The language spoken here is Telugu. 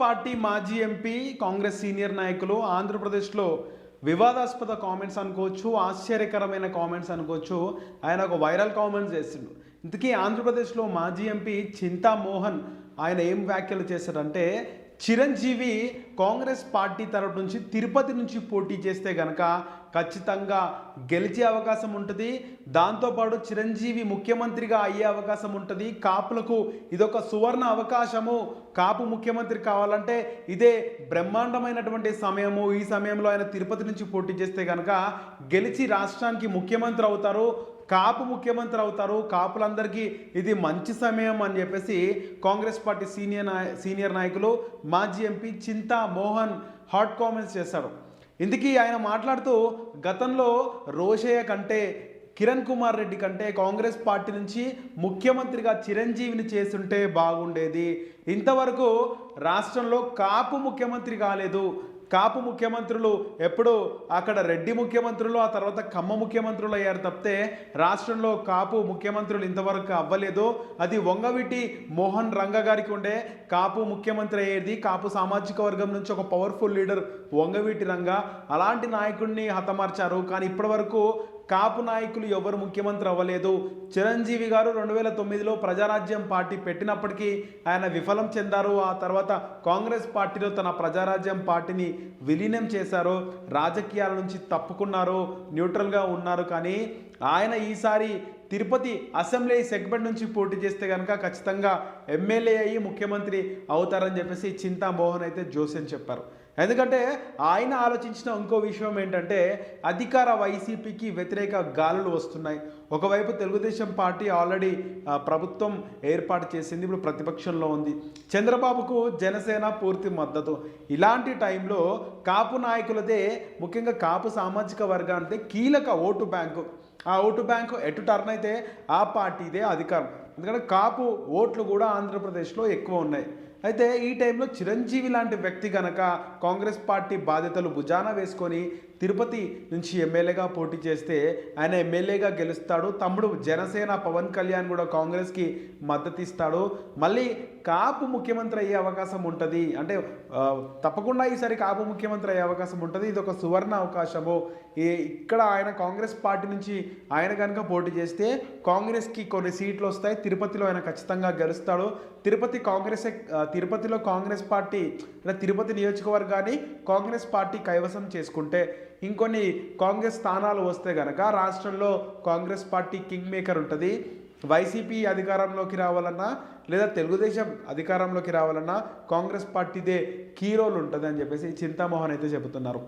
పార్టీ మాజీ ఎంపీ కాంగ్రెస్ సీనియర్ నాయకులు ఆంధ్రప్రదేశ్లో వివాదాస్పద కామెంట్స్ అనుకోవచ్చు, ఆశ్చర్యకరమైన కామెంట్స్ అనుకోవచ్చు. ఆయన ఒక వైరల్ కామెంట్స్ చేసిండు. ఇంతకీ ఆంధ్రప్రదేశ్లో మాజీ ఎంపీ చింతామోహన్ ఆయన ఏం వ్యాఖ్యలు చేశారంటే, చిరంజీవి కాంగ్రెస్ పార్టీ తరపు నుంచి తిరుపతి నుంచి పోటీ చేస్తే గనక ఖచ్చితంగా గెలిచే అవకాశం ఉంటుంది. దాంతోపాటు చిరంజీవి ముఖ్యమంత్రిగా అయ్యే అవకాశం ఉంటుంది. కాపులకు ఇదొక సువర్ణ అవకాశము. కాపు ముఖ్యమంత్రి కావాలంటే ఇదే బ్రహ్మాండమైనటువంటి సమయము. ఈ సమయంలో ఆయన తిరుపతి నుంచి పోటీ చేస్తే కనుక గెలిచి రాష్ట్రానికి ముఖ్యమంత్రి అవుతారు, కాపు ముఖ్యమంత్రి అవుతారు, కాపులందరికీ ఇది మంచి సమయం అని చెప్పేసి కాంగ్రెస్ పార్టీ సీనియర్ నాయకులు మాజీ ఎంపీ చింతా మోహన్ హాట్ కామెంట్స్ చేశారు. ఇందుకీ ఆయన మాట్లాడుతూ, గతంలో రోషయ్య కంటే కిరణ్ కుమార్ రెడ్డి కంటే కాంగ్రెస్ పార్టీ నుంచి ముఖ్యమంత్రిగా చిరంజీవిని చేస్తుంటే బాగుండేది. ఇంతవరకు రాష్ట్రంలో కాపు ముఖ్యమంత్రి కాలేదు. కాపు ముఖ్యమంత్రులు ఎప్పుడు అక్కడ రెడ్డి ముఖ్యమంత్రులు, ఆ తర్వాత కమ్మ ముఖ్యమంత్రులు అయ్యారు తప్పితే రాష్ట్రంలో కాపు ముఖ్యమంత్రులు ఇంతవరకు అవ్వలేదు. అది వంగవీటి మోహన్ రంగ గారికి ఉండే కాపు ముఖ్యమంత్రి అయ్యేది. కాపు సామాజిక వర్గం నుంచి ఒక పవర్ఫుల్ లీడర్ వంగవీటి రంగ. అలాంటి నాయకుడిని హతమార్చారు. కానీ ఇప్పటి వరకు కాపు నాయకులు ఎవరు ముఖ్యమంత్రి అవ్వలేదు. చిరంజీవి గారు 2009లో ప్రజారాజ్యం పార్టీ పెట్టినప్పటికీ ఆయన విఫలం చెందారు. ఆ తర్వాత కాంగ్రెస్ పార్టీలో తన ప్రజారాజ్యం పార్టీని విలీనం చేశారు. రాజకీయాల నుంచి తప్పుకున్నారు, న్యూట్రల్గా ఉన్నారు. కానీ ఆయన ఈసారి తిరుపతి అసెంబ్లీ సెగ్మెంట్ నుంచి పోటీ చేస్తే కనుక ఖచ్చితంగా ఎమ్మెల్యే అయ్యి ముఖ్యమంత్రి అవుతారని చెప్పేసి చింతామోహన్ అయితే జోస్యం చెప్పారు. ఎందుకంటే ఆయన ఆలోచించిన ఇంకో విషయం ఏంటంటే, అధికార వైసీపీకి వ్యతిరేక గాలులు వస్తున్నాయి. ఒకవైపు తెలుగుదేశం పార్టీ ఆల్రెడీ ప్రభుత్వం ఏర్పాటు చేసింది, ఇప్పుడు ప్రతిపక్షంలో ఉంది. చంద్రబాబుకు జనసేన పూర్తి మద్దతు. ఇలాంటి టైంలో కాపు నాయకులదే, ముఖ్యంగా కాపు సామాజిక వర్గానికి కీలక ఓటు బ్యాంకు. ఆ ఓటు బ్యాంకు ఎటు టర్న్ అయితే ఆ పార్టీదే అధికారం. ఎందుకంటే కాపు ఓట్లు కూడా ఆంధ్రప్రదేశ్లో ఎక్కువ ఉన్నాయి. అయితే ఈ టైంలో చిరంజీవి లాంటి వ్యక్తి కనుక కాంగ్రెస్ పార్టీ బాధ్యతలు భుజాన వేసుకొని తిరుపతి నుంచి ఎమ్మెల్యేగా పోటీ చేస్తే ఆయన ఎమ్మెల్యేగా గెలుస్తాడు. తమ్ముడు జనసేన పవన్ కళ్యాణ్ కూడా కాంగ్రెస్కి మద్దతు ఇస్తాడు. మళ్ళీ కాపు ముఖ్యమంత్రి అయ్యే అవకాశం ఉంటుంది. అంటే తప్పకుండా ఈసారి కాపు ముఖ్యమంత్రి అయ్యే అవకాశం ఉంటుంది. ఇది ఒక సువర్ణ అవకాశము. ఇక్కడ ఆయన కాంగ్రెస్ పార్టీ నుంచి ఆయన కనుక పోటీ చేస్తే కాంగ్రెస్కి కొన్ని సీట్లు వస్తాయి. తిరుపతిలో ఆయన ఖచ్చితంగా గెలుస్తాడు. తిరుపతిలో కాంగ్రెస్ పార్టీ అంటే తిరుపతి నియోజకవర్గాన్ని కాంగ్రెస్ పార్టీ కైవసం చేసుకుంటే, ఇంకొన్ని కాంగ్రెస్ స్థానాలు వస్తే కనుక రాష్ట్రంలో కాంగ్రెస్ పార్టీ కింగ్ మేకర్ ఉంటుంది. వైసీపీ అధికారంలోకి రావాలన్నా లేదా తెలుగుదేశం అధికారంలోకి రావాలన్నా కాంగ్రెస్ పార్టీదే కీ రోల్ ఉంటుంది అని చెప్పేసి చింతామోహన్ అయితే చెబుతున్నారు.